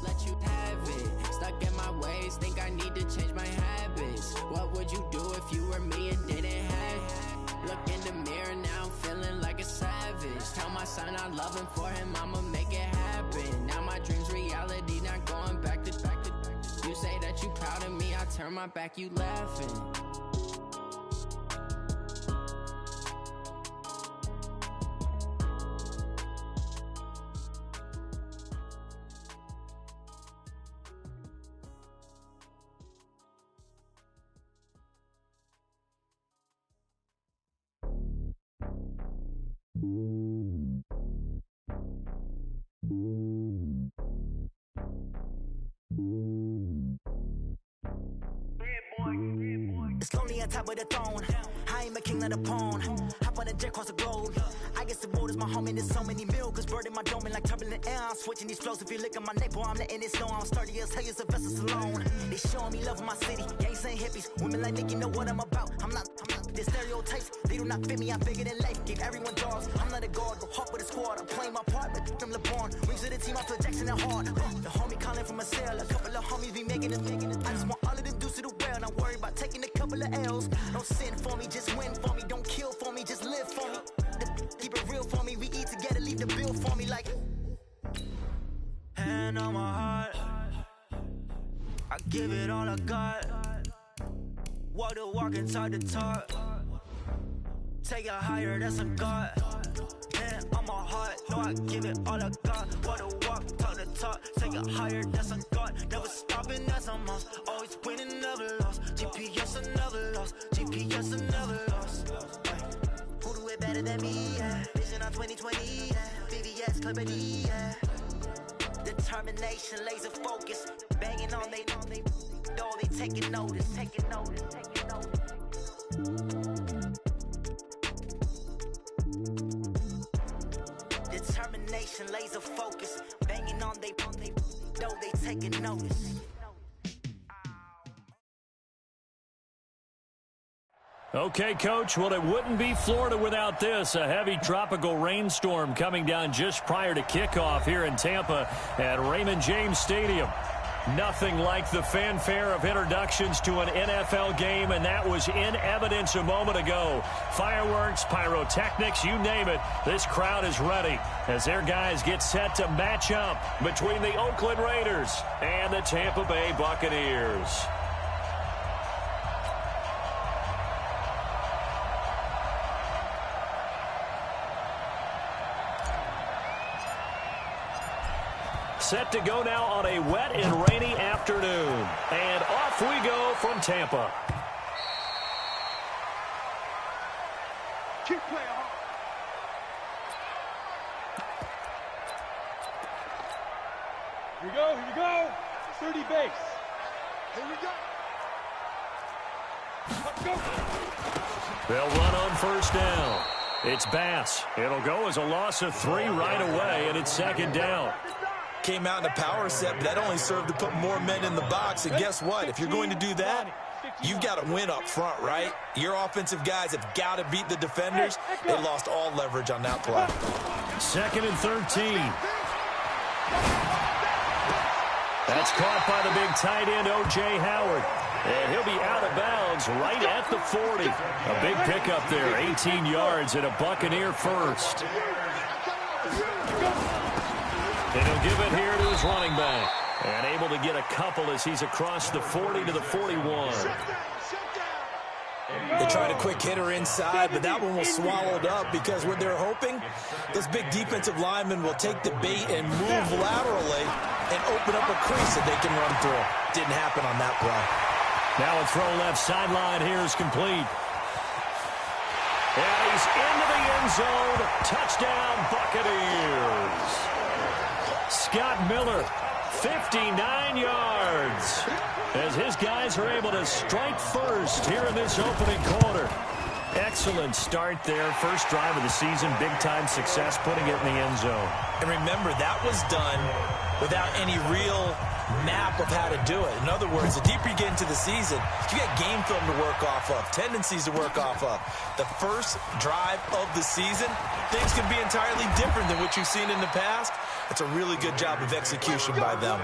let you have it. Stuck in my ways, think I need to change my habits. What would you do if you were me and didn't have it? Look in the mirror now, I'm feeling like a savage. Tell my son I love him, for him I'ma make it happen. Now my dream's reality, not going back to. You say that you proud of me, I turn my back, you laughing. It's lonely on top of the throne. I ain't a king, not a pawn. Hop on a jet across the globe. I guess the world is my home and there's so many milkers bird in my dome and like turbulent air. I'm switching these flows. If you look at my neck, boy, I'm letting it snow. I'm sturdy as hell, as a vessel alone. They showing me love in my city. Gangs ain't hippies. Women like Nick, you know what I'm about. I'm not the stereotypes. They do not fit me. I'm bigger than life. Give everyone dogs. I'm not a guard. Go hawk with a squad. I'm playing my part, but them LeBron. Rings to the team. I feel Jackson and hard. The homie calling from a cell. A couple of homies be making it. I just want all of them dudes to do well. Not worry about taking a couple of L's. Don't sin for me, just win for me. Don't kill for me, just live for me. Keep it real for me. We eat together, leave the bill for me like. Hand on my heart, I give it all I got. Walk the walk and talk the talk. Take it higher, that's a God. Hand on my heart, no, I give it all I got. Walk the walk, talk the talk. Take it higher, that's a God. Never stopping, that's a must. Always winning, never lost. GPS, I never lost. GPS, I never lost. Who do it better than me? Yeah. Vision on 2020. Yeah. VVS, Clarity. Yeah. Determination, laser focus. Banging on they, though they taking notice. Taking notice. Taking notice. Determination, laser focus. Banging on they, though they taking notice. Okay, Coach, well, it wouldn't be Florida without this. A heavy tropical rainstorm coming down just prior to kickoff here in Tampa at Raymond James Stadium. Nothing like the fanfare of introductions to an NFL game, and that was in evidence a moment ago. Fireworks, pyrotechnics, you name it. This crowd is ready as their guys get set to match up between the Oakland Raiders and the Tampa Bay Buccaneers. Set to go now on a wet and rainy afternoon. And off we go from Tampa. Keep playing hard. Here we go, here we go. 30 base. Here we go. Let's go. They'll run on first down. It's Bass. It'll go as a loss of 3 right away, and it's second down. Came out in a power set, but that only served to put more men in the box. And guess what? If you're going to do that, you've got to win up front, right? Your offensive guys have got to beat the defenders. They lost all leverage on that play. Second and 13. That's caught by the big tight end, O.J. Howard. And he'll be out of bounds right at the 40. A big pickup there, 18 yards and a Buccaneer first. And he'll give it here to his running back. And able to get a couple as he's across the 40 to the 41. They tried a quick hitter inside, but that one was swallowed up because what they're hoping, those big defensive linemen will take the bait and move laterally and open up a crease that they can run through. Didn't happen on that play. Now a throw left sideline here is complete. And he's into the end zone. Touchdown, Buccaneers. Scott Miller, 59 yards. As his guys are able to strike first here in this opening quarter. Excellent start there. First drive of the season. Big-time success putting it in the end zone. And remember, that was done without any real map of how to do it. In other words, the deeper you get into the season, you got game film to work off of, tendencies to work off of. The first drive of the season, things can be entirely different than what you've seen in the past. It's a really good job of execution by them.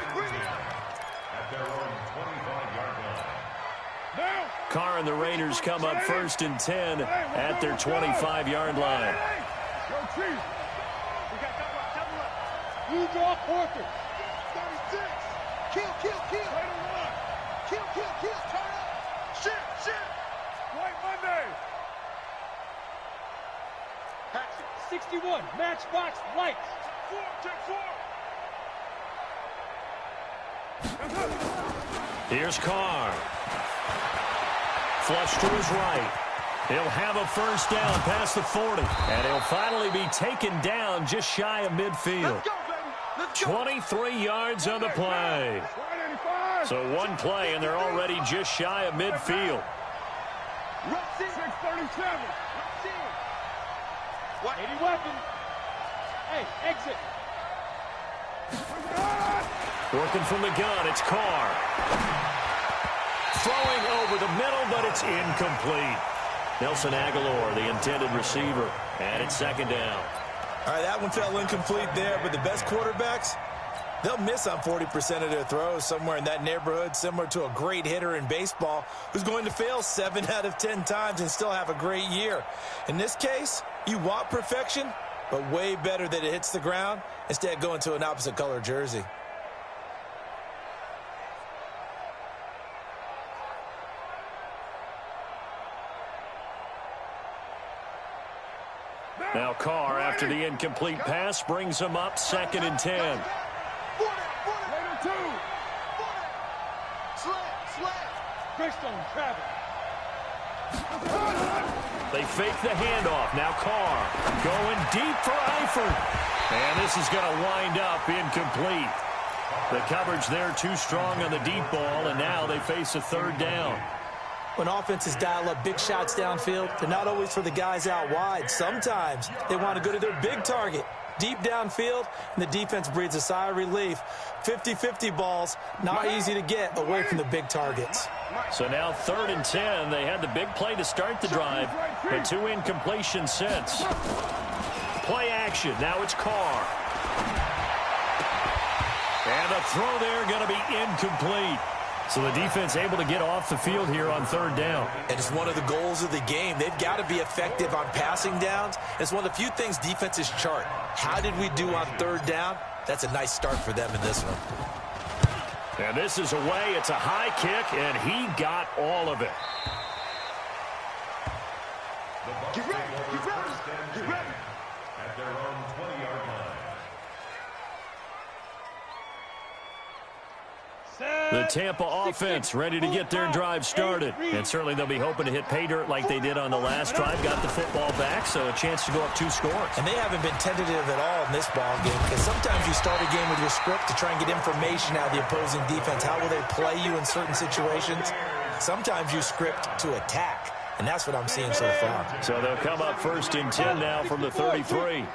Carr and the Raiders come up 1st and 10 at their 25-yard line. Blue draw quarter. 36. Kill. Kill. Turn up. Shit. White Monday. Paxi. 61. Matchbox lights. 4. Here's Carr. Flush to his right. He'll have a first down past the 40. And he'll finally be taken down just shy of midfield. Let's go, baby. Let's go. 23 yards on the play. So one play, and they're already just shy of midfield. 637. What? 80 weapon. Hey, exit. Working from the gun, it's Carr. Throwing over the middle, but it's incomplete. Nelson Aguilar, the intended receiver, and it's 2nd down. All right, that one fell incomplete there, but the best quarterbacks, they'll miss on 40% of their throws, somewhere in that neighborhood, similar to a great hitter in baseball who's going to fail 7 out of 10 times and still have a great year. In this case, you want perfection, but way better that it hits the ground instead going to an opposite color jersey. Now Carr, after the incomplete pass, brings him up 2nd and 10. They fake the handoff. Now Carr going deep for Eifert. And this is going to wind up incomplete. The coverage there too strong on the deep ball, and now they face a 3rd down. When offenses dial up big shots downfield, they're not always for the guys out wide. Sometimes they want to go to their big target, deep downfield, and the defense breathes a sigh of relief. 50-50 balls, not easy to get away from the big targets. So now 3rd and 10. They had the big play to start the drive, but 2 incompletions since. Play action. Now it's Carr. And a throw there going to be incomplete. So the defense able to get off the field here on 3rd down. And it's one of the goals of the game. They've got to be effective on passing downs. It's one of the few things defenses chart. How did we do on 3rd down? That's a nice start for them in this one. And this is away. It's a high kick, and he got all of it. Get ready. At their own 20-yard line. The Tampa offense ready to get their drive started. And certainly they'll be hoping to hit pay dirt like they did on the last drive. Got the football back, so a chance to go up 2 scores. And they haven't been tentative at all in this ball game, because sometimes you start a game with your script to try and get information out of the opposing defense. How will they play you in certain situations? Sometimes you script to attack, and that's what I'm seeing so far. So they'll come up 1st and 10 now from the 33.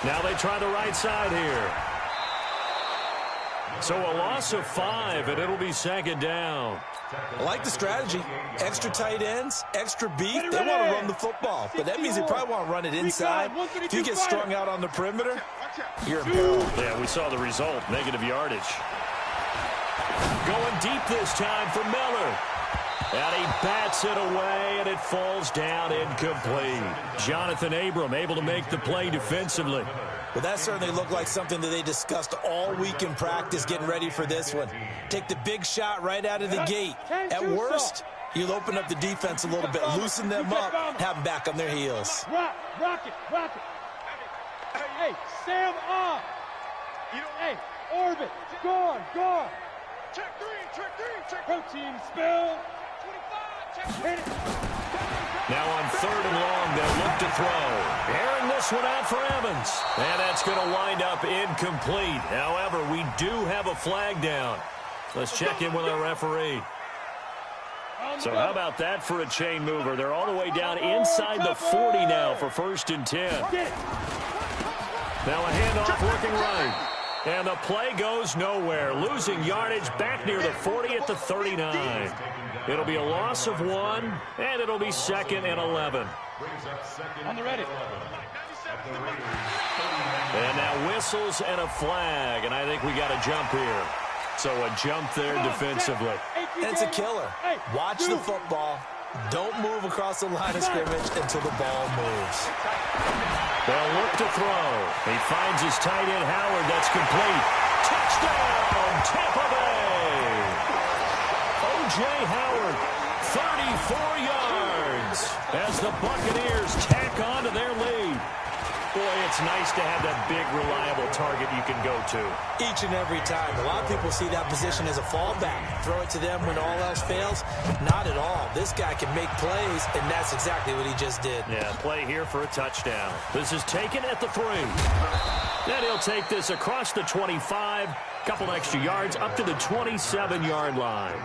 Now they try the right side here. So a loss of 5, and it'll be 2nd down. I like the strategy. Extra tight ends, extra beat. They want to run the football, but that means they probably want to run it inside. If you get strung out on the perimeter, you're in peril. Yeah, we saw the result, negative yardage. Going deep this time for Miller. And he bats it away, and it falls down incomplete. Jonathan Abram able to make the play defensively. Well, that certainly looked like something that they discussed all week in practice getting ready for this one. Take the big shot right out of the gate. At worst, you'll open up the defense a little bit, loosen them up, have them back on their heels. Rock it. Hey, Sam on. Hey, orbit, guard. Check three. Protein spill. 25, hit it. Now on 3rd and long, they'll look to throw. Airing this one out for Evans. And that's going to wind up incomplete. However, we do have a flag down. Let's check in with our referee. So how about that for a chain mover? They're all the way down inside the 40 now for 1st and 10. Now a handoff working right. And the play goes nowhere. Losing yardage back near the 40 at the 39. It'll be a loss of 1, and it'll be 2nd and 11. On the ready. And now whistles and a flag, and I think we got a jump here. So a jump there defensively. It's a killer. Watch the football. Don't move across the line of scrimmage until the ball moves. They'll look to throw. He finds his tight end, Howard. That's complete. Touchdown, Tampa Bay. O.J. Howard, 34 yards as the Buccaneers tack on to their lead. Boy, it's nice to have that big, reliable target you can go to. Each and every time. A lot of people see that position as a fallback. Throw it to them when all else fails. Not at all. This guy can make plays, and that's exactly what he just did. Yeah, play here for a touchdown. This is taken at the 3. Then he'll take this across the 25. Couple extra yards up to the 27-yard line.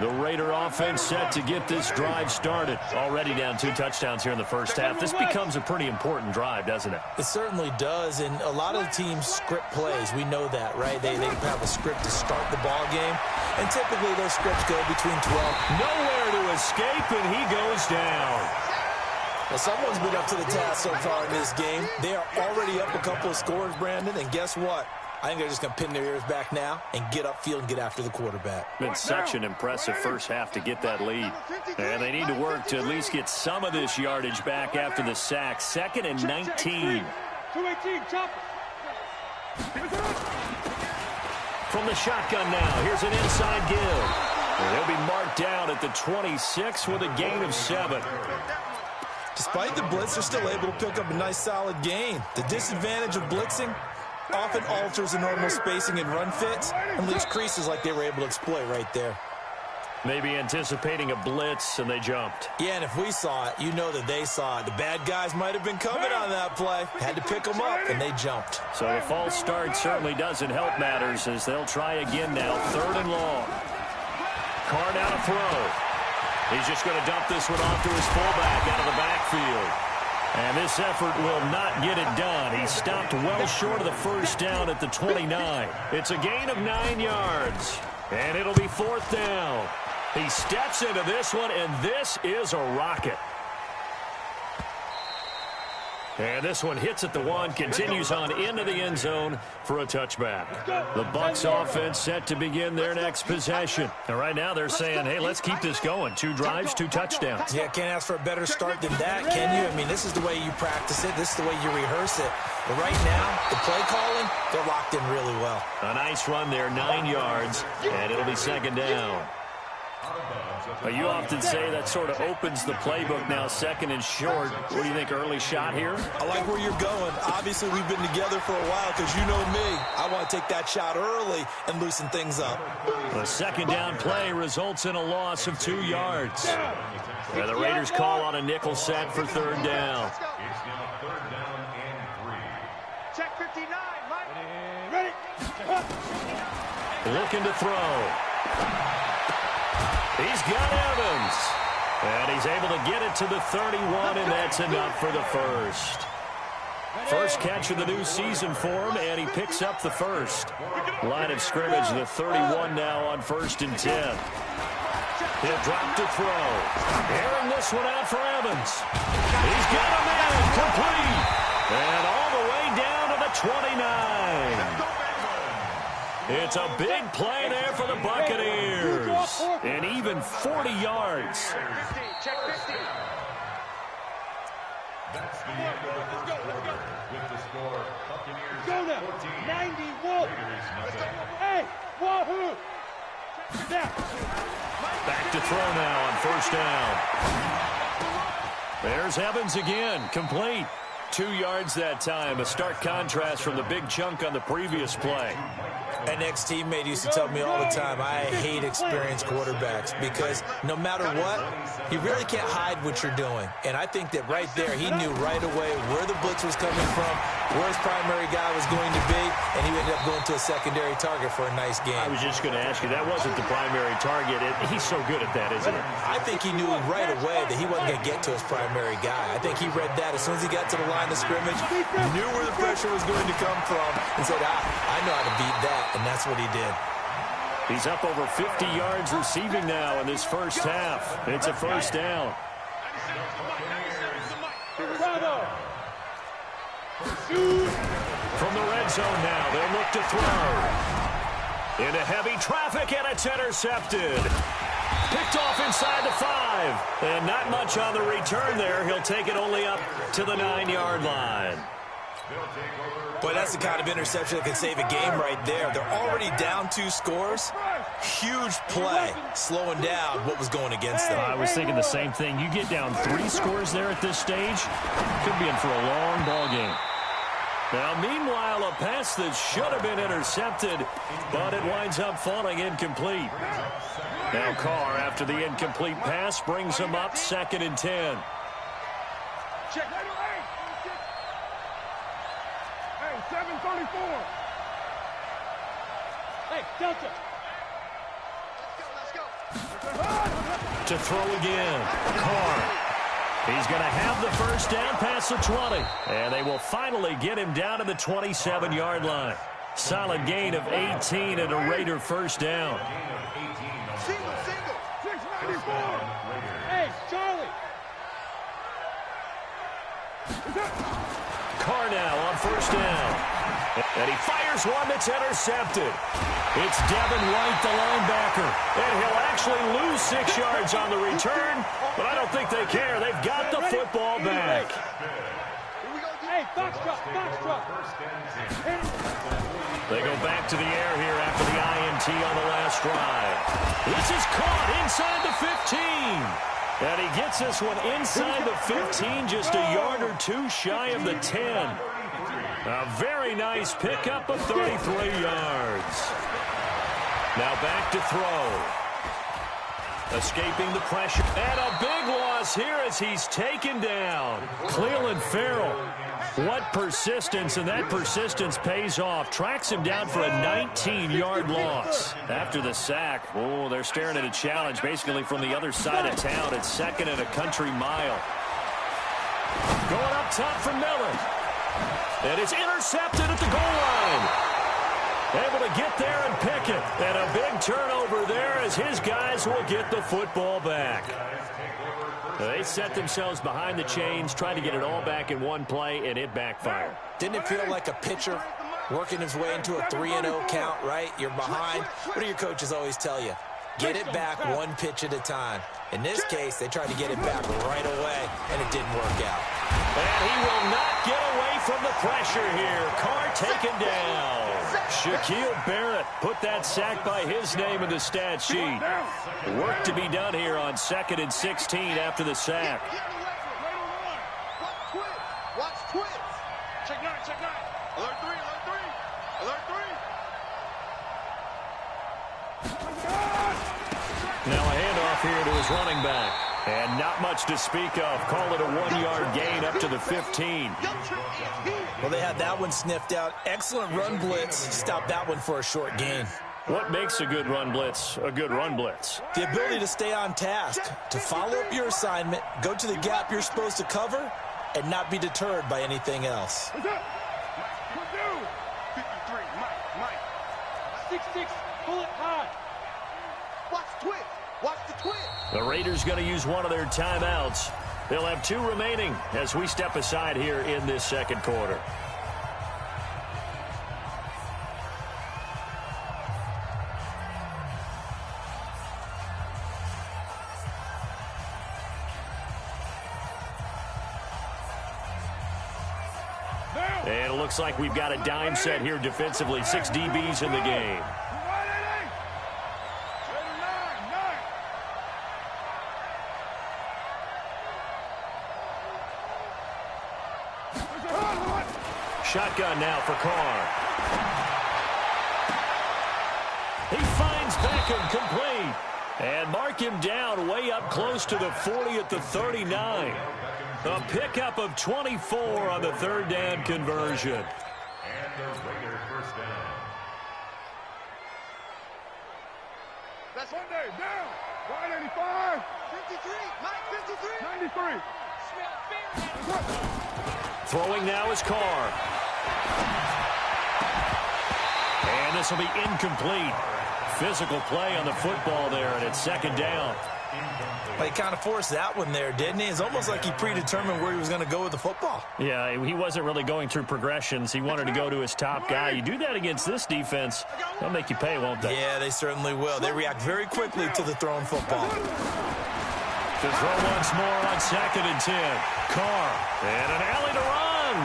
The Raider offense set to get this drive started. Already down 2 touchdowns here in the first half. This becomes a pretty important drive, doesn't it? It certainly does, and a lot of teams script plays. We know that, right? They have a script to start the ball game, and typically those scripts go between 12. Nowhere to escape, and he goes down. Well, someone's been up to the task so far in this game. They are already up a couple of scores, Brandon, and guess what? I think they're just going to pin their ears back now and get upfield and get after the quarterback. Been such an impressive first half to get that lead. And they need to work to at least get some of this yardage back after the sack. 2nd and 19. 218, chop. From the shotgun now, here's an inside give. And he'll be marked down at the 26 with a gain of 7. Despite the blitz, they're still able to pick up a nice solid gain. The disadvantage of blitzing often alters the normal spacing and run fits and leaves creases like they were able to exploit right there. Maybe anticipating a blitz, and they jumped. Yeah, and if we saw it, you know that they saw it. The bad guys might have been coming on that play. Had to pick them up, and they jumped. So the false start certainly doesn't help matters as they'll try again now. 3rd and long. Carr now to throw. He's just going to dump this one off to his fullback out of the backfield. And this effort will not get it done. He stopped well short of the first down at the 29. It's a gain of 9 yards. And it'll be 4th down. He steps into this one, and this is a rocket. And this one hits at the 1, continues on into the end zone for a touchback. The Bucs offense set to begin their next possession. And right now they're saying, hey, let's keep this going. 2 drives, 2 touchdowns. Yeah, can't ask for a better start than that, can you? I mean, this is the way you practice it. This is the way you rehearse it. But right now, the play calling, they're locked in really well. A nice run there, 9 yards, and it'll be 2nd down. You often say that sort of opens the playbook now, 2nd and short. What do you think, early shot here? I like where you're going. Obviously, we've been together for a while because you know me. I want to take that shot early and loosen things up. The 2nd down play results in a loss of 2 yards. And the Raiders call on a nickel set for 3rd down. Check 59, Mike. Ready. Looking to throw. He's got Evans. And he's able to get it to the 31, and that's enough for the first. First catch of the new season for him, and he picks up the first. Line of scrimmage, the 31 now on 1st and 10. He'll drop to throw. Airing this one out for Evans. He's got a man complete. And all the way down to the 29. It's a big play there for the Buccaneers. And even 40 yards. Check 50. That's the end of the first quarter. With the score, Buccaneers Go now. 91. Hey, wahoo. Down. Back to throw now on 1st down. There's Evans again, complete. 2 yards that time, a stark contrast from the big chunk on the previous play. An ex-teammate used to tell me all the time, I hate experienced quarterbacks because no matter what, you really can't hide what you're doing. And I think that right there, he knew right away where the blitz was coming from, where his primary guy was going to be, and he ended up going to a secondary target for a nice game. I was just going to ask you, that wasn't the primary target. He's so good at that, isn't he? I think he knew right away that he wasn't going to get to his primary guy. I think he read that as soon as he got to the line of scrimmage, knew where the pressure was going to come from, and said, I know how to beat that, and that's what he did. He's up over 50 yards receiving now in this first half. It's a first down. From the red zone now, they'll look to throw. Into heavy traffic, and it's intercepted. Picked off inside the 5. And not much on the return there. He'll take it only up to the 9-yard line. Boy, that's the kind of interception that can save a game right there. They're already down 2 scores. Huge play, slowing down what was going against them. I was thinking the same thing. You get down 3 scores there at this stage, could be in for a long ball game. Now, meanwhile, a pass that should have been intercepted, but it winds up falling incomplete. Now Carr, after the incomplete pass, brings him up 2nd and 10. Check. Hey, 734. Hey, Delta. To throw again. Carr. He's going to have the first down past the 20. And they will finally get him down to the 27-yard line. Solid gain of 18 and a Raider first down. Single. 694. Hey, Charlie. Carr now on first down. And he fires one that's intercepted. It's Devin White, the linebacker. And he'll actually lose 6 yards on the return, but I don't think they care. They've got the football back. Hey, Foxtrot. They go back to the air here after the INT on the last drive. This is caught inside the 15. And he gets this one inside the 15, just a yard or 2 shy of the 10. A very nice pickup of 33 yards. Now back to throw. Escaping the pressure. And a big loss here as he's taken down. Cleveland Farrell. What persistence, and that persistence pays off. Tracks him down for a 19-yard loss. After the sack, they're staring at a challenge basically from the other side of town. It's 2nd and a country mile. Going up top for Miller. And it's intercepted at the goal line. Able to get there and pick it. And a big turnover there as his guys will get the football back. They set themselves behind the chains, trying to get it all back in one play, and it backfired. Didn't it feel like a pitcher working his way into a 3-0 count, right? You're behind. What do your coaches always tell you? Get it back 1 pitch at a time. In this case, they tried to get it back right away, and it didn't work out. And he will not get away from the pressure here. Carr taken down. Shaquille Barrett put that sack by his name in the stat sheet. Work to be done here on 2nd and 16 after the sack. Watch twist. Check 9. Alert 3. Now a handoff here to his running back. And not much to speak of. Call it a 1-yard gain up to the 15. Well, they had that one sniffed out. Excellent run blitz. Stopped that one for a short gain. What makes a good run blitz a good run blitz? The ability to stay on task, to follow up your assignment, go to the gap you're supposed to cover, and not be deterred by anything else. 53, Mike. 6-6, pull it high. Watch the twist. The Raiders going to use one of their timeouts. They'll have 2 remaining as we step aside here in this second quarter. And it looks like we've got a dime set here defensively. 6 DBs in the game. Shotgun now for Carr. He finds Beckham complete. And mark him down way up close to the 40 at the 39. A pickup of 24 on the third down conversion. And the Raiders first down. That's Sunday, down. Wide 85. 53, Mike, 53. 93. Throwing now is Carr. And this will be incomplete. Physical play on the football there, and it's second down. Well, he kind of forced that one there, didn't he? It's almost like he predetermined where he was going to go with the football. Yeah, he wasn't really going through progressions. He wanted to go to his top guy. You do that against this defense, they'll make you pay, won't they? Yeah, they certainly will. They react very quickly to the thrown football. To throw once more on 2nd and 10. Carr, and an alley to run.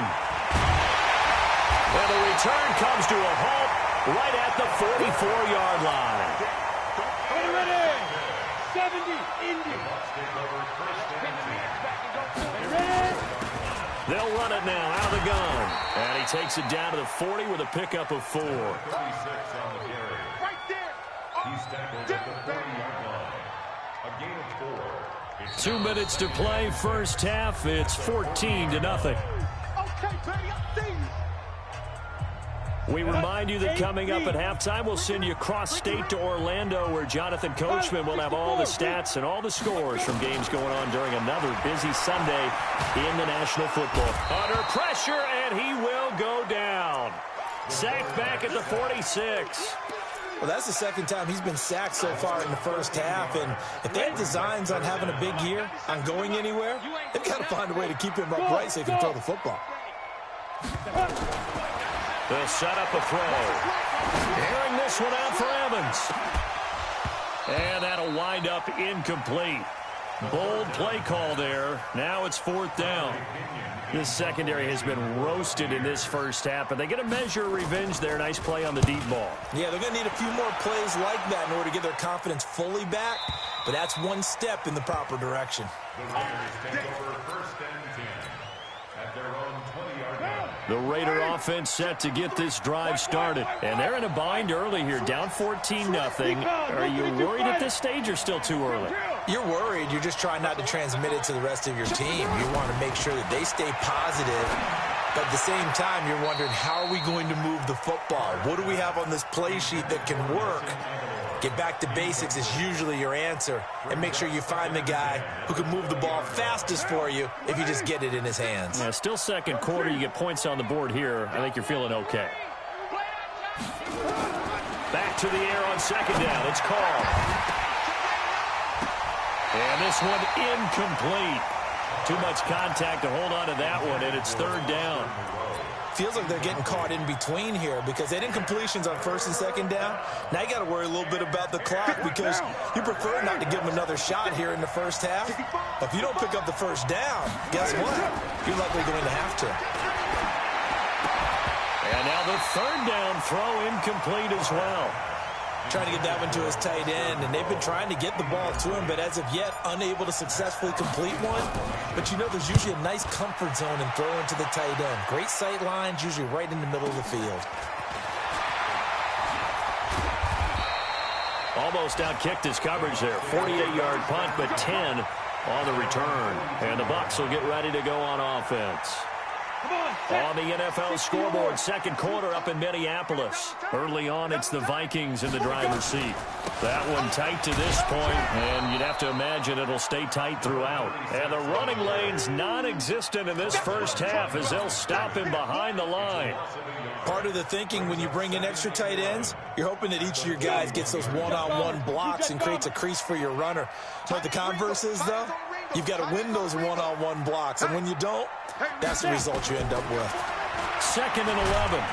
And the return comes to a halt right at the 44-yard line. Ready. 70, Indy. They'll run it now out of the gun. And he takes it down to the 40 with a pickup of 4. 36 on the carry. Right there. He's tackled at the 40-yard line. A gain of 4. It's 2 minutes to play, first half. It's 14-0. Okay, buddy, I'm seeing you. We remind you that coming up at halftime, we'll send you cross-state to Orlando, where Jonathan Coachman will have all the stats and all the scores from games going on during another busy Sunday in the National Football. Under pressure, and he will go down. Sacked back at the 46. Well, that's the second time he's been sacked so far in the first half, and if they have designs on having a big year, on going anywhere, they've got to find a way to keep him upright so he can throw the football. They'll set up a throw. Airing this one out for Evans. And that'll wind up incomplete. Bold play call there. Now it's 4th down. This secondary has been roasted in this first half, but they get a measure of revenge there. Nice play on the deep ball. Yeah, they're going to need a few more plays like that in order to get their confidence fully back, but that's one step in the proper direction. The Raiders take over 1st and 10 at their own 20-yard line. The Raider offense set to get this drive started. And they're in a bind early here, down 14-0. Are you worried at this stage or still too early? You're worried. You're just trying not to transmit it to the rest of your team. You want to make sure that they stay positive. But at the same time, you're wondering, how are we going to move the football? What do we have on this play sheet that can work? Get back to basics is usually your answer. And make sure you find the guy who can move the ball fastest for you if you just get it in his hands. Yeah, still second quarter. You get points on the board here. I think you're feeling okay. Back to the air on 2nd down. It's Carr. And this one incomplete. Too much contact to hold on to that one, and it's 3rd down. Feels like they're getting caught in between here because they didn't completions on 1st and 2nd down. Now you got to worry a little bit about the clock because you prefer not to give them another shot here in the first half. But if you don't pick up the 1st down, guess what? You're likely going to have to. And now the 3rd down throw incomplete as well. Trying to get that one to his tight end, and they've been trying to get the ball to him, but as of yet, unable to successfully complete one. But you know, there's usually a nice comfort zone in throwing to the tight end. Great sight lines, usually right in the middle of the field. Almost outkicked his coverage there. 48-yard punt, but 10 on the return. And the Bucs will get ready to go on offense. On the NFL scoreboard, 2nd quarter up in Minneapolis. Early on, it's the Vikings in the driver's seat. That one tight to this point, and you'd have to imagine it'll stay tight throughout. And the running lane's non-existent in this first half as they'll stop him behind the line. Part of the thinking when you bring in extra tight ends, you're hoping that each of your guys gets those one-on-one blocks and creates a crease for your runner. What the converse is, though? You've got to win those one-on-one blocks, and when you don't, that's the result you end up with. 2nd and 11.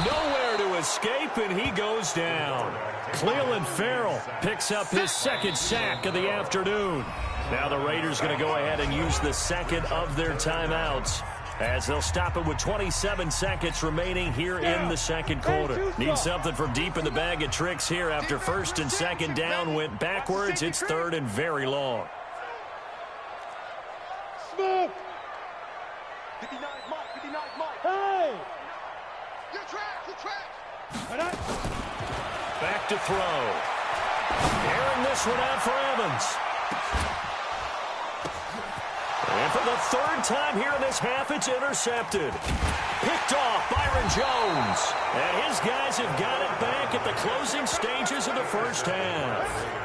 Nowhere to escape, and he goes down. Cleveland Farrell picks up his 2nd sack of the afternoon. Now the Raiders going to go ahead and use the 2nd of their timeouts, as they'll stop it with 27 seconds remaining here in the 2nd quarter. Need something from deep in the bag of tricks here after 1st and 2nd down went backwards. It's 3rd and very long. Smooth. 59 Mike. Hey! Your track. Back to throw. Airing this one out for Evans. for the third time here in this half, it's intercepted. Picked off Byron Jones. And his guys have got it back at the closing stages of the first half.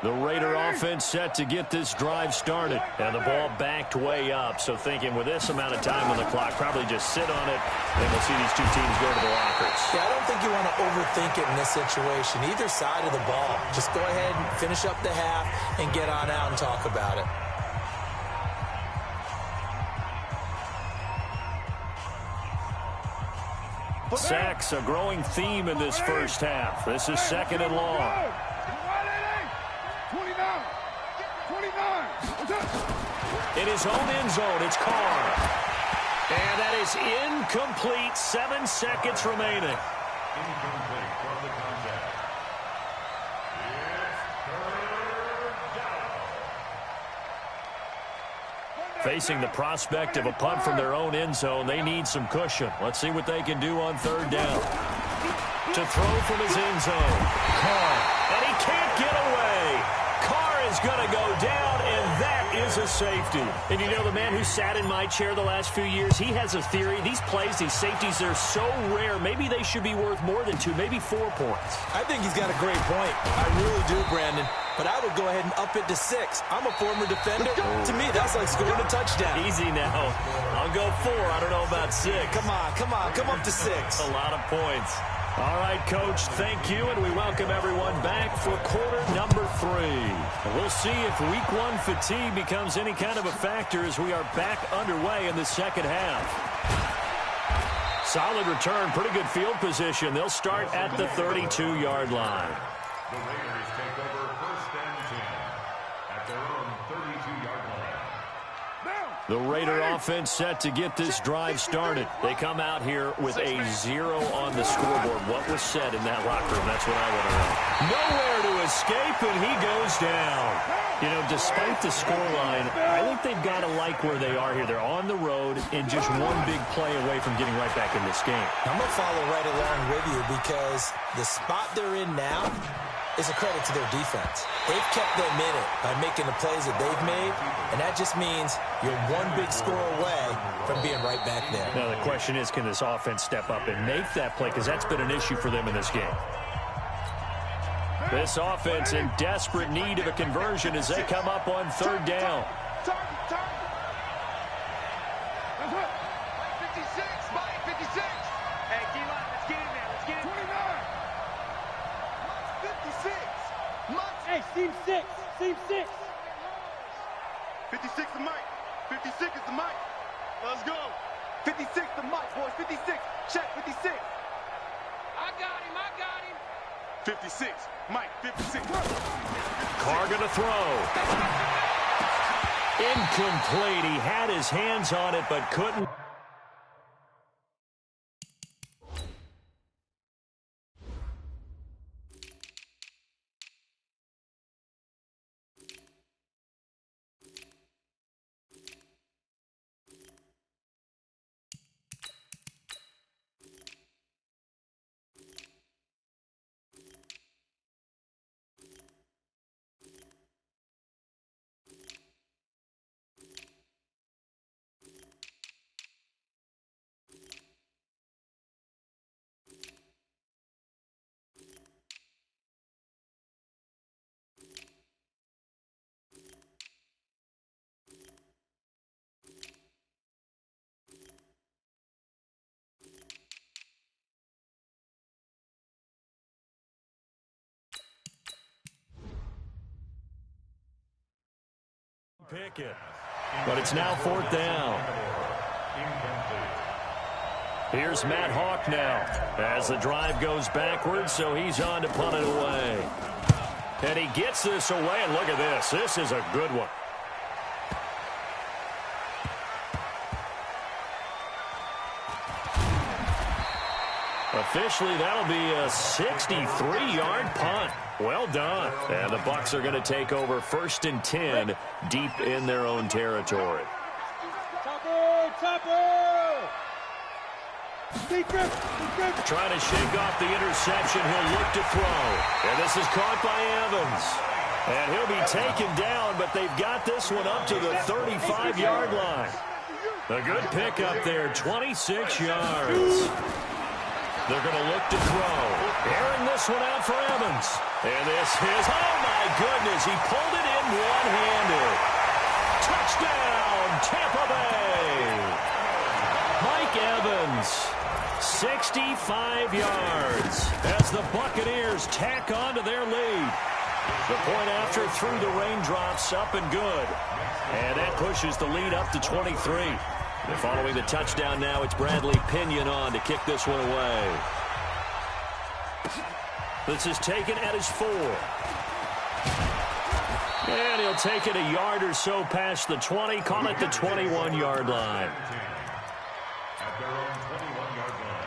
The Raider offense set to get this drive started. And the ball backed way up. So thinking with this amount of time on the clock, probably just sit on it, and we'll see these two teams go to the lockers. Yeah, I don't think you want to overthink it in this situation. Either side of the ball. Just go ahead and finish up the half and get on out and talk about it. Sacks, a growing theme in this first half. This is second and long. In his own end zone, it's Carr. And that is incomplete. 7 seconds remaining. Incomplete from the contact. It's third down. Facing the prospect of a punt from their own end zone, they need some cushion. Let's see what they can do on third down. To throw from his end zone. Carr. And he can't get away. Carr is going to go down, and that is a safety. And you know, the man who sat in my chair the last few years, he has a theory. These plays, these safeties, they're so rare. Maybe they should be worth more than 2, maybe 4 points. I think he's got a great point. I really do, Brandon. But I would go ahead and up it to 6. I'm a former defender. To me, that's like scoring a touchdown. Easy now. I'll go 4. I don't know about 6. Come on. Come up to 6. A lot of points. All right, Coach, thank you, and we welcome everyone back for quarter number 3. And we'll see if week 1 fatigue becomes any kind of a factor as we are back underway in the second half. Solid return, pretty good field position. They'll start at the 32-yard line. The Raiders take over first and 10 at their own 32-yard line. The Raider offense set to get this drive started. They come out here with a 0 on the scoreboard. What was said in that locker room? That's what I want to know. Nowhere to escape, and he goes down. You know, despite the scoreline, I think they've got to like where they are here. They're on the road and just one big play away from getting right back in this game. I'm going to follow right along with you because the spot they're in now is a credit to their defense. They've kept them in it by making the plays that they've made, and that just means you're one big score away from being right back there. Now, the question is, can this offense step up and make that play? Because that's been an issue for them in this game. This offense in desperate need of a conversion as they come up on third down. 56, Mike, 56. Hey, D-line, let's get in there. Let's get in there. 29. 56. Hey, seam 6. Seam 6. 56 to Mike. 56 is the Mike. Let's go. 56 to Mike, boys. 56. Check 56. I got him. 56. Mike, 56. Carr gonna throw. Incomplete. He had his hands on it, but couldn't. Pick it. But it's now fourth down. Here's Matt Hawk now as the drive goes backwards, so he's on to punt it away. And he gets this away, and look at this. This is a good one. Officially, that'll be a 63-yard punt. Well done. And the Bucs are going to take over first and 10 deep in their own territory. Trying to shake off the interception. He'll look to throw. And this is caught by Evans. And he'll be taken down, but they've got this one up to the 35-yard line. A good pick up there, 26 yards. They're going to look to throw. Airing this one out for Evans. And this is, oh my goodness, he pulled it in one-handed. Touchdown, Tampa Bay. Mike Evans, 65 yards as the Buccaneers tack on to their lead. The point after through the raindrops, up and good. And that pushes the lead up to 23. Following the touchdown now, it's Bradley Pinion on to kick this one away. This is taken at his 4. And he'll take it a yard or so past the 20, call it the 21-yard line. At their own 21-yard line.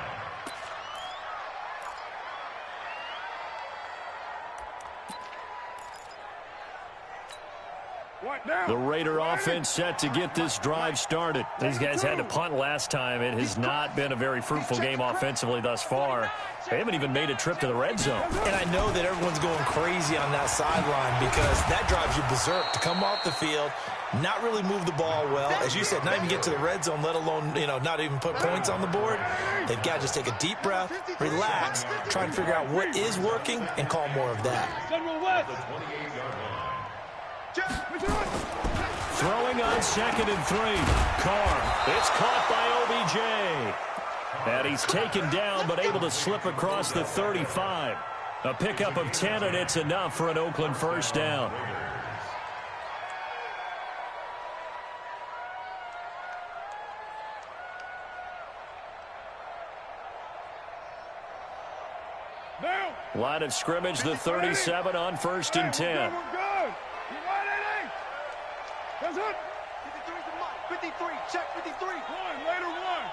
The Raider offense set to get this drive started. These guys had to punt last time. It has not been a very fruitful game offensively thus far. They haven't even made a trip to the red zone. And I know that everyone's going crazy on that sideline because that drives you berserk to come off the field, not really move the ball well. As you said, not even get to the red zone, let alone, not even put points on the board. They've got to just take a deep breath, relax, try and figure out what is working and call more of that. Throwing on 2nd and 3. Carr. It's caught by OBJ. And he's taken down but able to slip across the 35. A pickup of 10, and it's enough for an Oakland first down. Line of scrimmage, the 37 on 1st and 10. 53, check 53. Later one.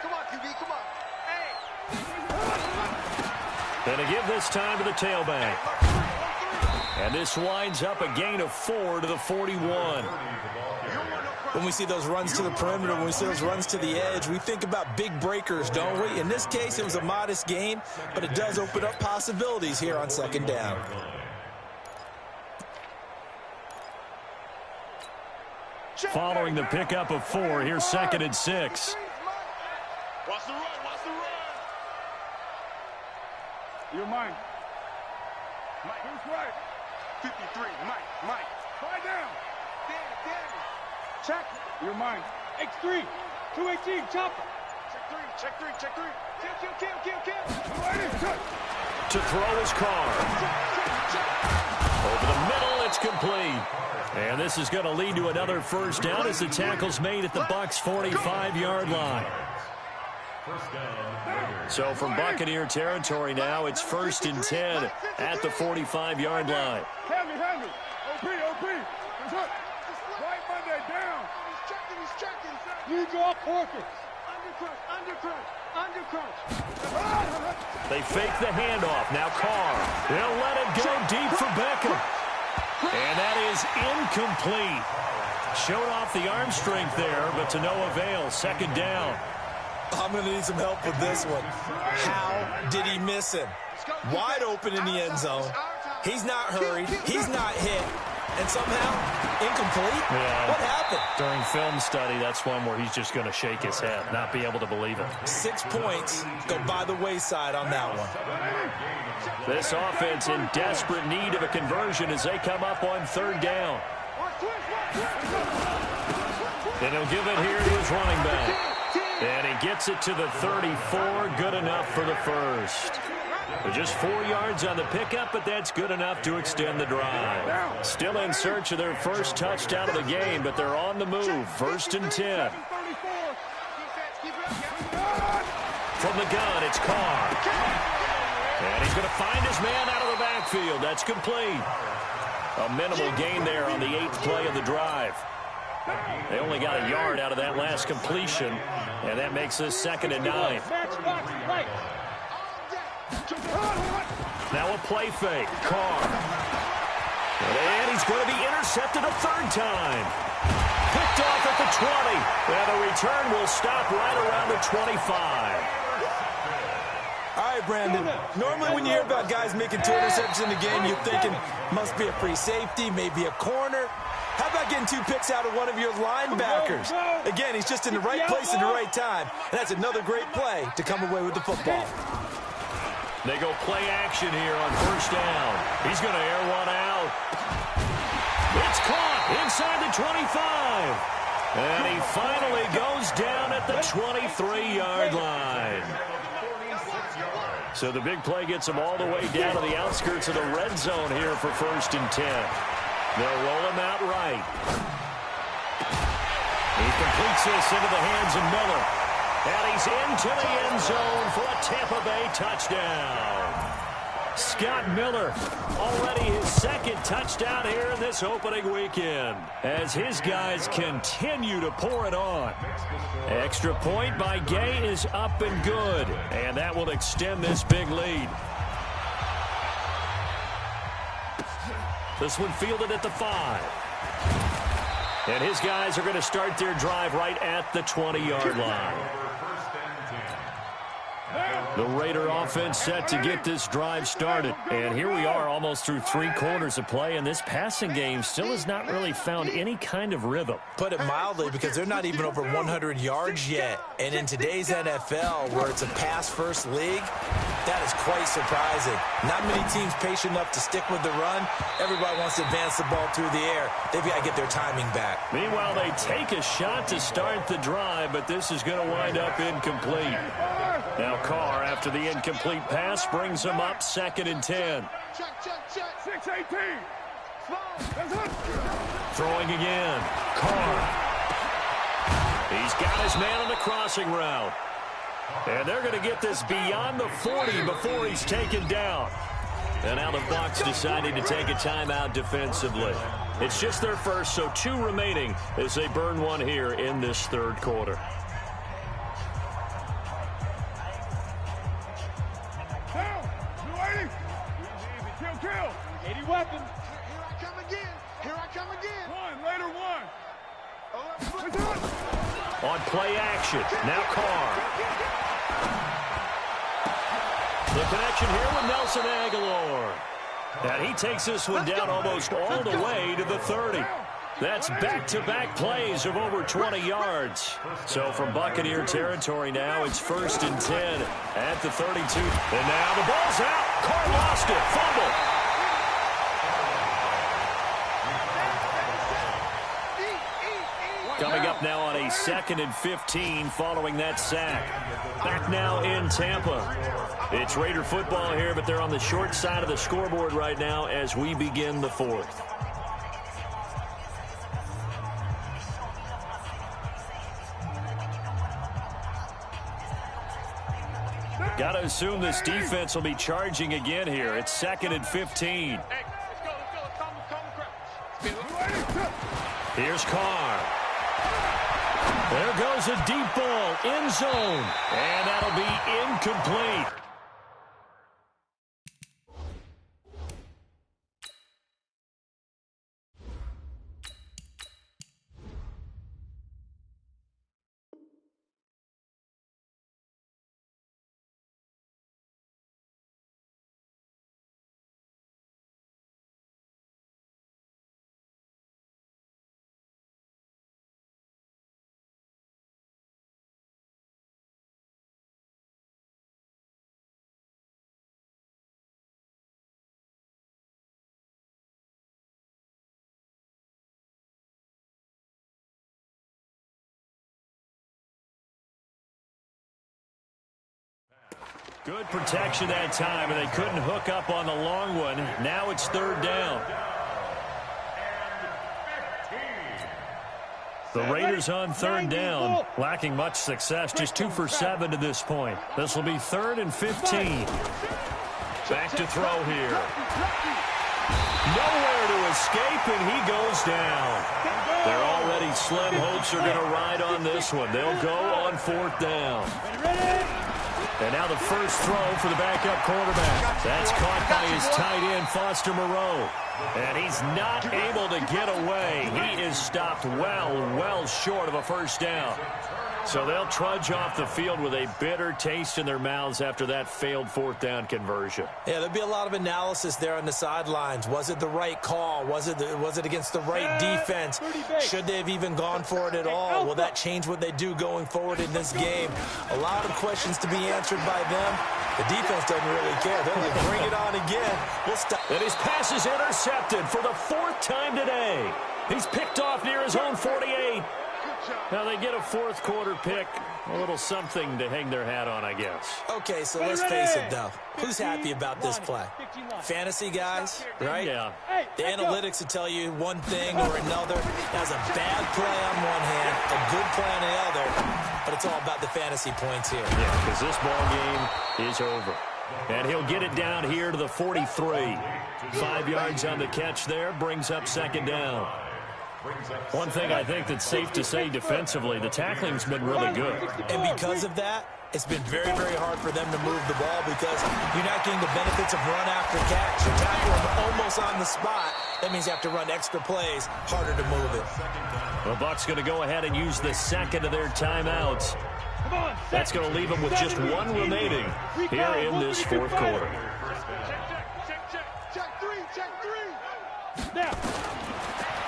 Come on, QB, come on. Hey. And to give this time to the tailback. And this winds up a gain of 4 to the 41. When we see those runs to the perimeter, when we see those runs to the edge, we think about big breakers, don't we? In this case, it was a modest gain, but it does open up possibilities here on 2nd down. Following the pickup of 4, here's 2nd and 6. Watch the run, watch the run. You're mine. Mike, who's right? 53, Mike. Fight down. Danny. Check. You're mine. X3, 218, chopper. Check three. Kill. To throw his Carr. Over the middle, it's complete. And this is going to lead to another first down as the tackle's made at the Bucs' 45-yard line. So from Buccaneer territory now, it's 1st and 10 at the 45-yard line. Handy. OP. Right Monday, down. He's checking. You draw Corkins. Undercrunch. They fake the handoff. Now Carr. They'll let it go deep for Beckham. And that is incomplete. Showed off the arm strength there, but to no avail. 2nd down. I'm going to need some help with this one. How did he miss him? Wide open in the end zone. He's not hurried. He's not hit. And somehow, incomplete? Yeah. What happened? During film study, that's one where he's just going to shake his head, not be able to believe it. 6 points go by the wayside on that one. This offense in desperate need of a conversion as they come up on 3rd down. And he'll give it here to his running back. And he gets it to the 34, good enough for the first. Just 4 yards on the pickup, but that's good enough to extend the drive. Still in search of their first touchdown of the game, but they're on the move. 1st and 10. From the gun, it's Carr. And he's going to find his man out of the backfield. That's complete. A minimal gain there on the 8th play of the drive. They only got a yard out of that last completion, and that makes this 2nd and 9. Now a play fake. Carr. And he's going to be intercepted a 3rd time. Picked picked off at the 20. And the return will stop right around the 25. All right, Brandon. Normally when you hear about guys making 2 interceptions in the game, you're thinking must be a free safety, maybe a corner. How about getting 2 picks out of one of your linebackers? Again, he's just in the right place at the right time. And that's another great play to come away with the football. They go play action here on first down. He's going to air one out. It's caught inside the 25. And he finally goes down at the 23-yard line. So the big play gets him all the way down to the outskirts of the red zone here for 1st and 10. They'll roll him out right. He completes this into the hands of Miller. And he's into the end zone for a Tampa Bay touchdown. Scott Miller, already his 2nd touchdown here in this opening weekend, as his guys continue to pour it on. Extra point by Gay is up and good, and that will extend this big lead. This one fielded at the 5. And his guys are going to start their drive right at the 20-yard line. The Raider offense set to get this drive started. And here we are almost through 3 quarters of play, and this passing game still has not really found any kind of rhythm. Put it mildly, because they're not even over 100 yards yet. And in today's NFL, where it's a pass-first league, that is quite surprising. Not many teams patient enough to stick with the run. Everybody wants to advance the ball through the air. They've got to get their timing back. Meanwhile, they take a shot to start the drive, but this is going to wind up incomplete. Now Carr, after the incomplete pass, brings him up 2nd and 10. Check. 6-18. Throwing again. Carr. He's got his man on the crossing route. And they're going to get this beyond the 40 before he's taken down. And now the Bucs deciding to take a timeout defensively. It's just their first, so 2 remaining as they burn one here in this 3rd quarter. Kill. 80 weapons. Here I come again. Later one. On play action, now Carr. The connection here with Nelson Aguilar. And he takes this one down almost all the way to the 30. That's back-to-back plays of over 20 yards. So from Buccaneer territory now, it's 1st and 10 at the 32. And now the ball's out. Carr lost it. Fumble. Coming up now on a 2nd and 15 following that sack. Back now in Tampa. It's Raider football here, but they're on the short side of the scoreboard right now as we begin the 4th. Got to assume this defense will be charging again here. It's 2nd and 15. Here's Carr. There goes a deep ball, end zone, and that'll be incomplete. Good protection that time, and they couldn't hook up on the long one. Now it's 3rd down. The Raiders on 3rd down, lacking much success, just 2 for 7 to this point. This will be 3rd and 15. Back to throw here. Nowhere to escape, and he goes down. Their already slim hopes are going to ride on this one. They'll go on 4th down. And now the first throw for the backup quarterback. That's caught by his tight end, Foster Moreau. And he's not able to get away. He is stopped well short of a first down. So they'll trudge off the field with a bitter taste in their mouths after that failed fourth down conversion. Yeah, there'll be a lot of analysis there on the sidelines. Was it the right call? Was it against the right defense? Should they have even gone for it at all? Will that change what they do going forward in this game? A lot of questions to be answered by them. The defense doesn't really care. They're going to bring it on again. We'll stop. And his pass is intercepted for the fourth time today. He's picked off near his own 48. Now they get a fourth quarter pick, a little something to hang their hat on, I guess. Okay, so let's face it, though. Who's happy about this play? Fantasy guys, right? Yeah. The analytics will tell you one thing or another. That's a bad play on one hand, a good play on the other, but it's all about the fantasy points here. Yeah, because this ball game is over. And he'll get it down here to the 43. 5 yards on the catch there, brings up second down. One thing I think that's safe to say defensively, the tackling's been really good. And because of that, it's been very, very hard for them to move the ball because you're not getting the benefits of run after catch. You tackle them almost on the spot. That means you have to run extra plays, harder to move it. The Bucs going to go ahead and use the second of their timeouts. That's going to leave them with just one remaining here in this fourth quarter.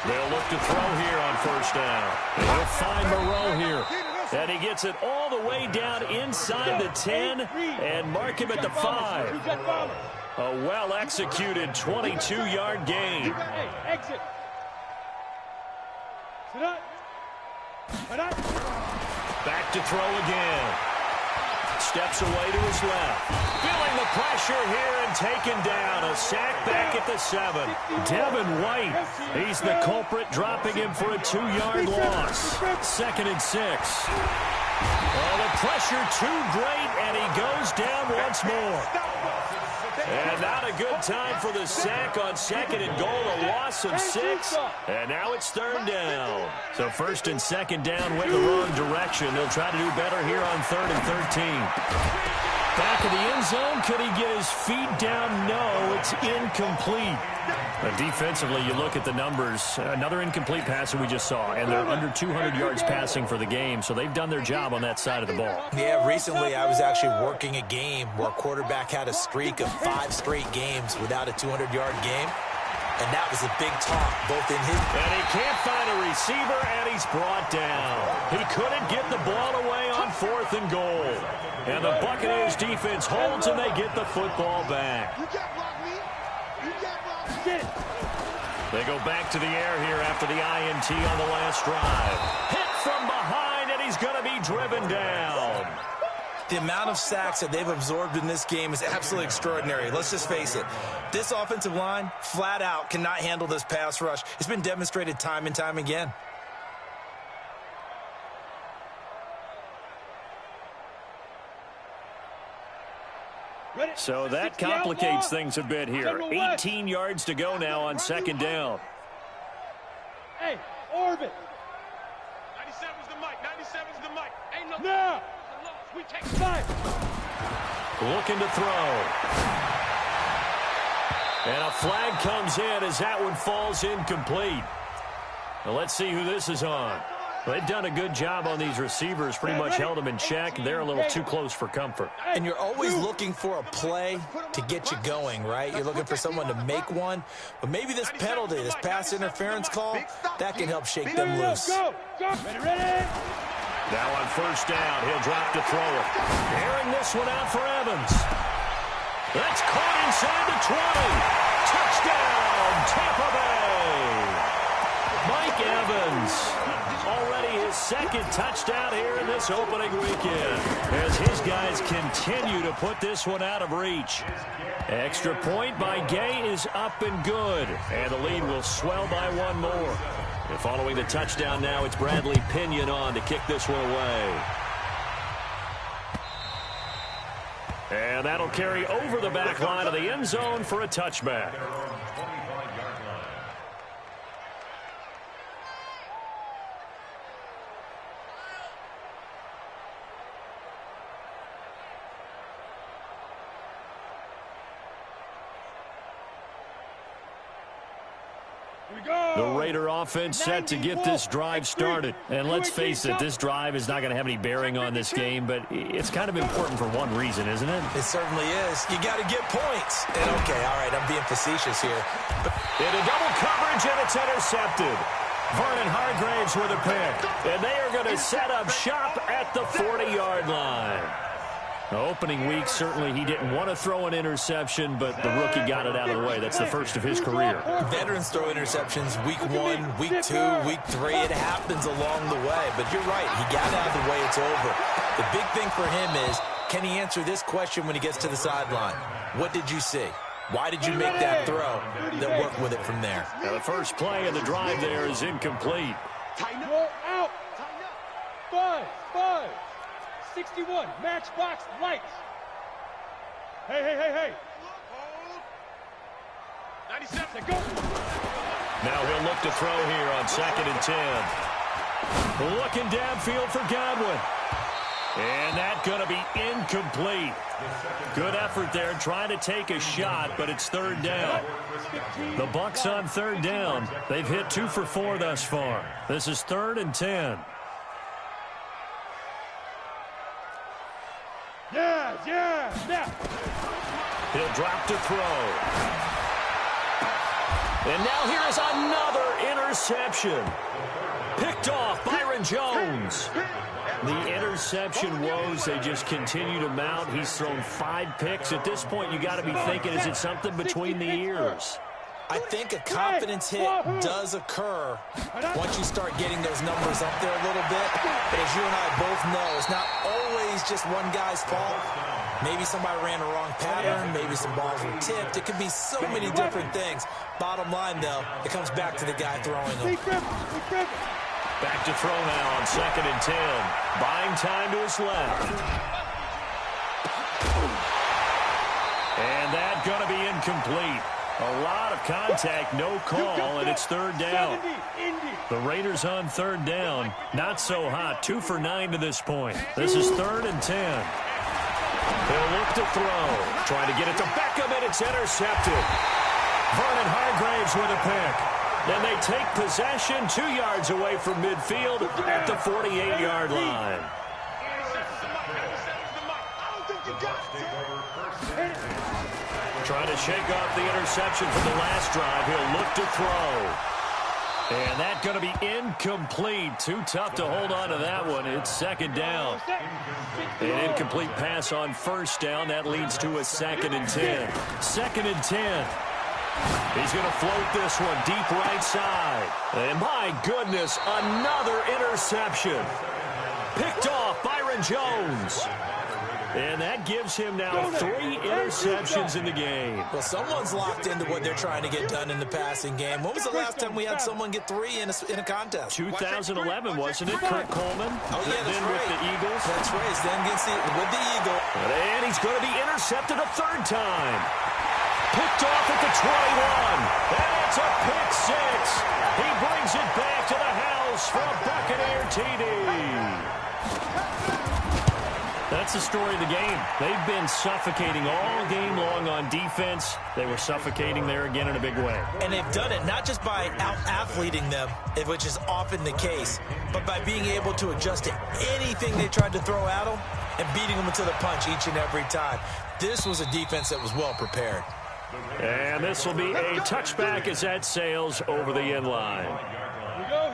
They'll look to throw here on first down. And he'll find Moreau here. And he gets it all the way down inside the 10 and mark him at the 5. A well-executed 22-yard gain. Back to throw again. Steps away to his left. Feeling the pressure here and taken down. A sack back at the 7. Devin White, he's the culprit, dropping him for a 2-yard loss. 2nd and 6. Oh, the pressure too great, and he goes down once more. And not a good time for the sack on 2nd and goal, a loss of 6. And now it's 3rd down. So 1st and 2nd down went the wrong direction. They'll try to do better here on 3rd and 13. Back of the end zone. Could he get his feet down? No, it's incomplete. But defensively, you look at the numbers. Another incomplete pass that we just saw, and they're under 200 yards passing for the game, so they've done their job on that side of the ball. Yeah, recently I was actually working a game where a quarterback had a streak of 5 straight games without a 200-yard game, and that was a big talk, both in his... And he can't find a receiver, and he's brought down. He couldn't get the ball away on 4th and goal. And the Buccaneers defense holds, and they get the football back. They go back to the air here after the INT on the last drive. Hit from behind, and he's going to be driven down. The amount of sacks that they've absorbed in this game is absolutely extraordinary. Let's just face it. This offensive line, flat out, cannot handle this pass rush. It's been demonstrated time and time again. So that complicates things a bit here. 18 yards to go now on 2nd down. Hey, Orbit. 97's the mic. 97's the mic. Ain't no... No! We take 5. Looking to throw. And a flag comes in as that one falls incomplete. Now let's see who this is on. They've done a good job on these receivers, pretty much held them in check. They're a little too close for comfort. And you're always looking for a play to get you going, right? You're looking for someone to make one. But maybe this penalty, this pass interference call, that can help shake them loose. Go! Ready! Now on 1st down, he'll drop to throw it. Airing this one out for Evans. That's caught inside the 20. Touchdown, Tampa Bay. Mike Evans. Already his 2nd touchdown here in this opening weekend, as his guys continue to put this one out of reach. Extra point by Gay is up and good, and the lead will swell by 1 more. And following the touchdown now, it's Bradley Pinion on to kick this one away. And that'll carry over the back line of the end zone for a touchback. The Raider offense set to get this drive started. And let's face it, this drive is not going to have any bearing on this game, but it's kind of important for one reason, isn't it? It certainly is. You got to get points. And okay, all right, I'm being facetious here. But in a double coverage, and it's intercepted. Vernon Hargraves with a pick. And they are going to set up shop at the 40-yard line. Opening week, certainly he didn't want to throw an interception, but the rookie got it out of the way. That's the first of his career. Veterans throw interceptions week 1, week 2, week 3. It happens along the way. But you're right. He got it out of the way. It's over. The big thing for him is, can he answer this question when he gets to the sideline? What did you see? Why did you make that throw? Then work with it from there. Now the first play of the drive there is incomplete. Go out. 5. 61, matchbox lights. Hey. 97. Go. Now he'll look to throw here on 2nd and 10. Looking downfield for Godwin. And that's going to be incomplete. Good effort there, trying to take a shot, but it's 3rd down. The Bucs on 3rd down. They've hit 2 for 4 thus far. This is 3rd and 10. Yeah. He'll drop to throw. And now here is another interception. Picked off Byron Jones. The interception woes, they just continue to mount. He's thrown 5 picks. At this point, you got to be thinking, is it something between the ears? I think a confidence hit does occur once you start getting those numbers up there a little bit. But as you and I both know, it's not always just one guy's fault. Maybe somebody ran a wrong pattern. Maybe some balls were tipped. It could be so many different things. Bottom line, though, it comes back to the guy throwing them. Back to throw now on 2nd and 10. Buying time to his left. And that's going to be incomplete. A lot of contact, no call, and it's 3rd down. The Raiders on 3rd down. Not so hot. 2 for 9 to this point. This is 3rd and 10. He'll look to throw. Trying to get it to Beckham, and it's intercepted. Vernon Hargraves with a pick. Then they take possession 2 yards away from midfield at the 48-yard line. Trying to shake off the interception from the last drive. He'll look to throw. And that's going to be incomplete. Too tough to hold on to that one. It's 2nd down. An incomplete pass on 1st down. That leads to a 2nd and 10. 2nd and 10. He's going to float this one deep right side. And my goodness, another interception. Picked off Byron Jones. And that gives him now 3 interceptions in the game. Well, someone's locked into what they're trying to get done in the passing game. When was the last time we had someone get 3 in a contest? 2011, wasn't it? Kurt Coleman. Oh, yeah, that's then right. with the Eagles. That's right. Then with the Eagle. And he's going to be intercepted a 3rd time. Picked off at the 21. And it's a pick 6. He brings it back to the house for a Buccaneer TD. That's the story of the game. They've been suffocating all game long on defense. They were suffocating there again in a big way. And they've done it not just by out-athleting them, which is often the case, but by being able to adjust to anything they tried to throw at them and beating them into the punch each and every time. This was a defense that was well prepared. And this will be a touchback as that sails over the end line.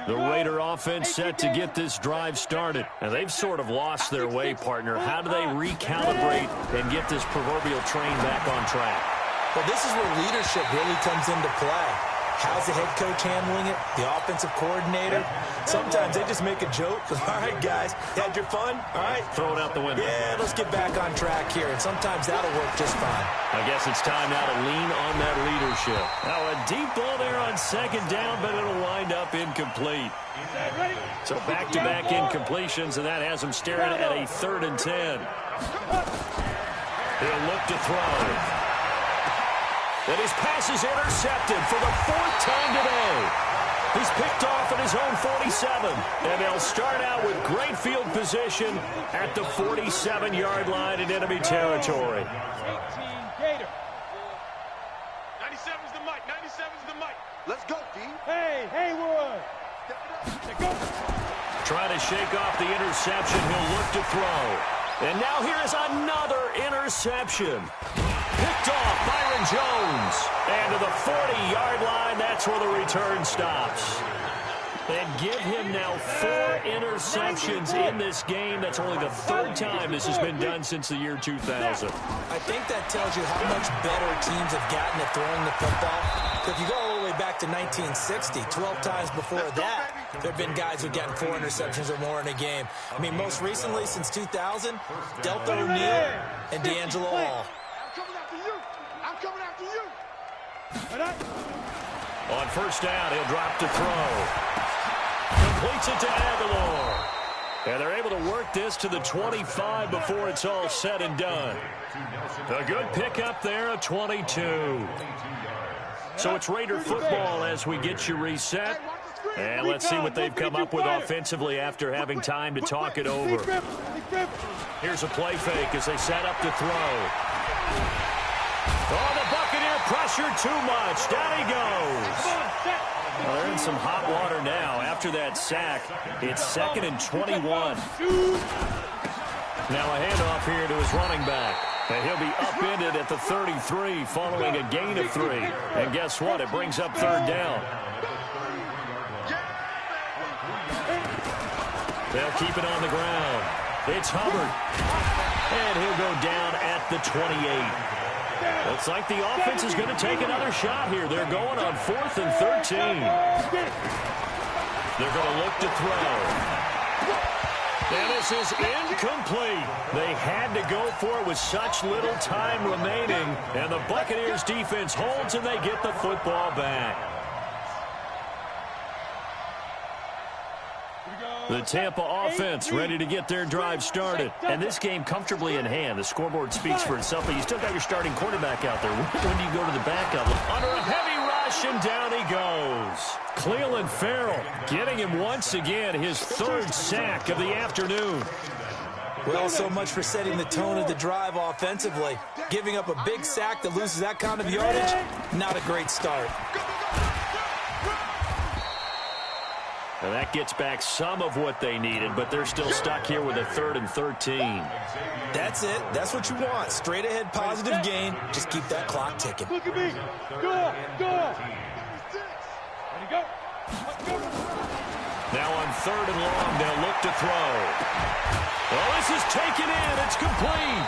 The Raider offense set to get this drive started. And they've sort of lost their way, partner. How do they recalibrate and get this proverbial train back on track? Well, this is where leadership really comes into play. How's the head coach handling it? The offensive coordinator? Sometimes they just make a joke. All right, guys, had your fun? All right. Throw it out the window. Yeah, let's get back on track here. And sometimes that'll work just fine. I guess it's time now to lean on that leadership. Now a deep ball there on 2nd down, but it'll wind up incomplete. So back-to-back incompletions, and that has him staring at a 3rd and 10. He'll look to throw. And his pass is intercepted for the 4th time today. He's picked off at his own 47. And they'll start out with great field position at the 47-yard line in enemy territory. 97's the mic. 97's the mic. Let's go, D. Hey, Haywood. Go. Trying to shake off the interception. He'll look to throw. And now here is another interception. Picked off Byron Jones. And to the 40-yard line, that's where the return stops. And give him now 4 interceptions in this game. That's only the 3rd time this has been done since the year 2000. I think that tells you how much better teams have gotten at throwing the football. If you go all the way back to 1960, 12 times before that, there have been guys who've gotten 4 interceptions or more in a game. I mean, most recently, since 2000, Delta O'Neal and D'Angelo Hall. I'm coming after you. I'm coming after you. On first down, he'll drop to throw. Completes it to Aguilar. And they're able to work this to the 25 before it's all said and done. A good pickup there, a 22. So it's Raider football as we get you reset. And let's see what they've come up with offensively after having time to talk it over. Here's a play fake as they set up to throw. Oh, the Buccaneer pressure too much. Down he goes. Well, they're in some hot water now. After that sack, it's 2nd and 21. Now a handoff here to his running back. And he'll be upended at the 33 following a gain of 3. And guess what? It brings up 3rd down. They'll keep it on the ground. It's Hubbard. And he'll go down at the 28. Looks like the offense is going to take another shot here. They're going on 4th and 13. They're going to look to throw. And this is incomplete. They had to go for it with such little time remaining. And the Buccaneers defense holds and they get the football back. The Tampa offense ready to get their drive started. And this game comfortably in hand. The scoreboard speaks for itself, but you still got your starting quarterback out there. When do you go to the backup? Under a heavy rush, and down he goes. Cleveland Farrell getting him once again, his 3rd sack of the afternoon. Well, so much for setting the tone of the drive offensively. Giving up a big sack that loses that kind of yardage, not a great start. And that gets back some of what they needed, but they're still stuck here with a 3rd and 13. That's it. That's what you want. Straight ahead positive gain. Just keep that clock ticking. Look at me. Go. Ready, go. Now on 3rd and long, they'll look to throw. Well, this is taken in. It's complete.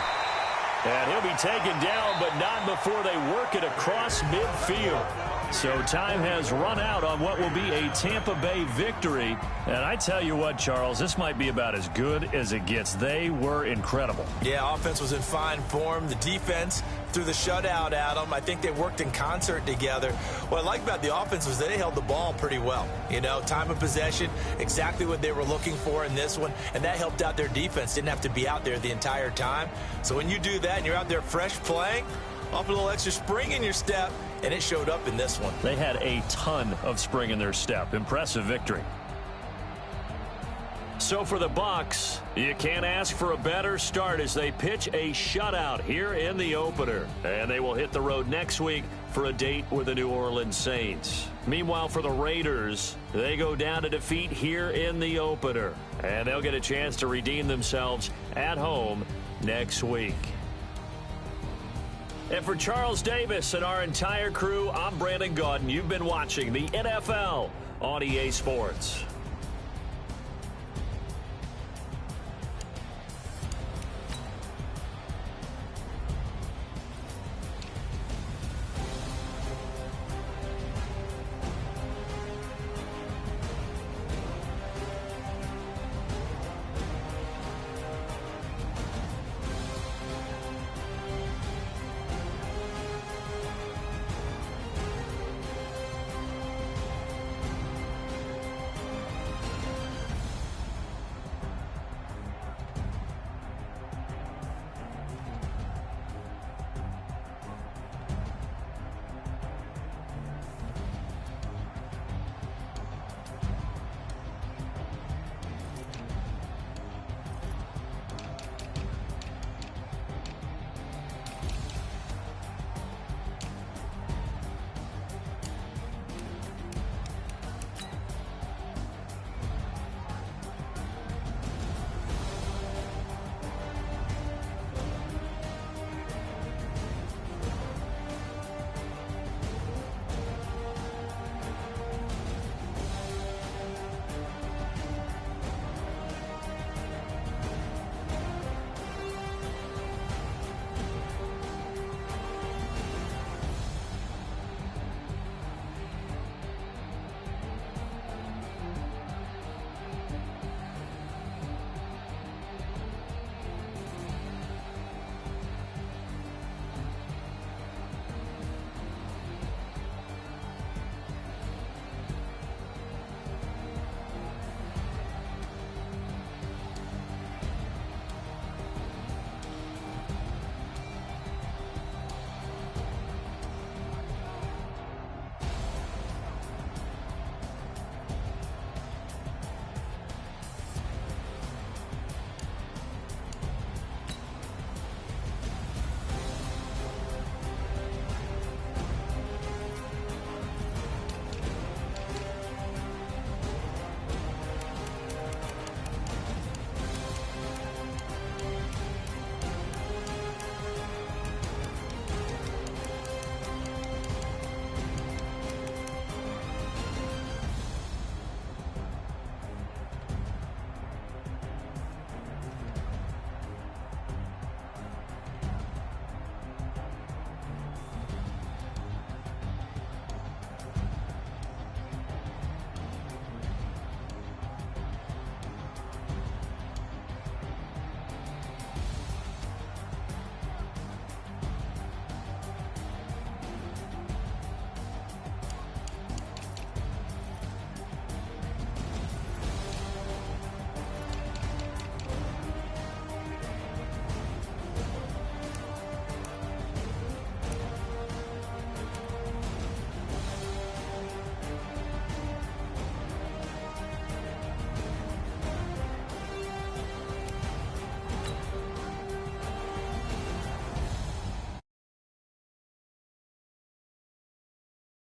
And he'll be taken down, but not before they work it across midfield. So time has run out on what will be a Tampa Bay victory. And I tell you what, Charles, this might be about as good as it gets. They were incredible. Yeah, offense was in fine form. The defense threw the shutout at them. I think they worked in concert together. What I like about the offense was they held the ball pretty well. You know, time of possession, exactly what they were looking for in this one. And that helped out their defense. Didn't have to be out there the entire time. So when you do that and you're out there fresh playing, off a little extra spring in your step, and it showed up in this one. They had a ton of spring in their step. Impressive victory. So for the Bucs, you can't ask for a better start as they pitch a shutout here in the opener. And they will hit the road next week for a date with the New Orleans Saints. Meanwhile, for the Raiders, they go down to defeat here in the opener. And they'll get a chance to redeem themselves at home next week. And for Charles Davis and our entire crew, I'm Brandon Gaudin. You've been watching the NFL on EA Sports.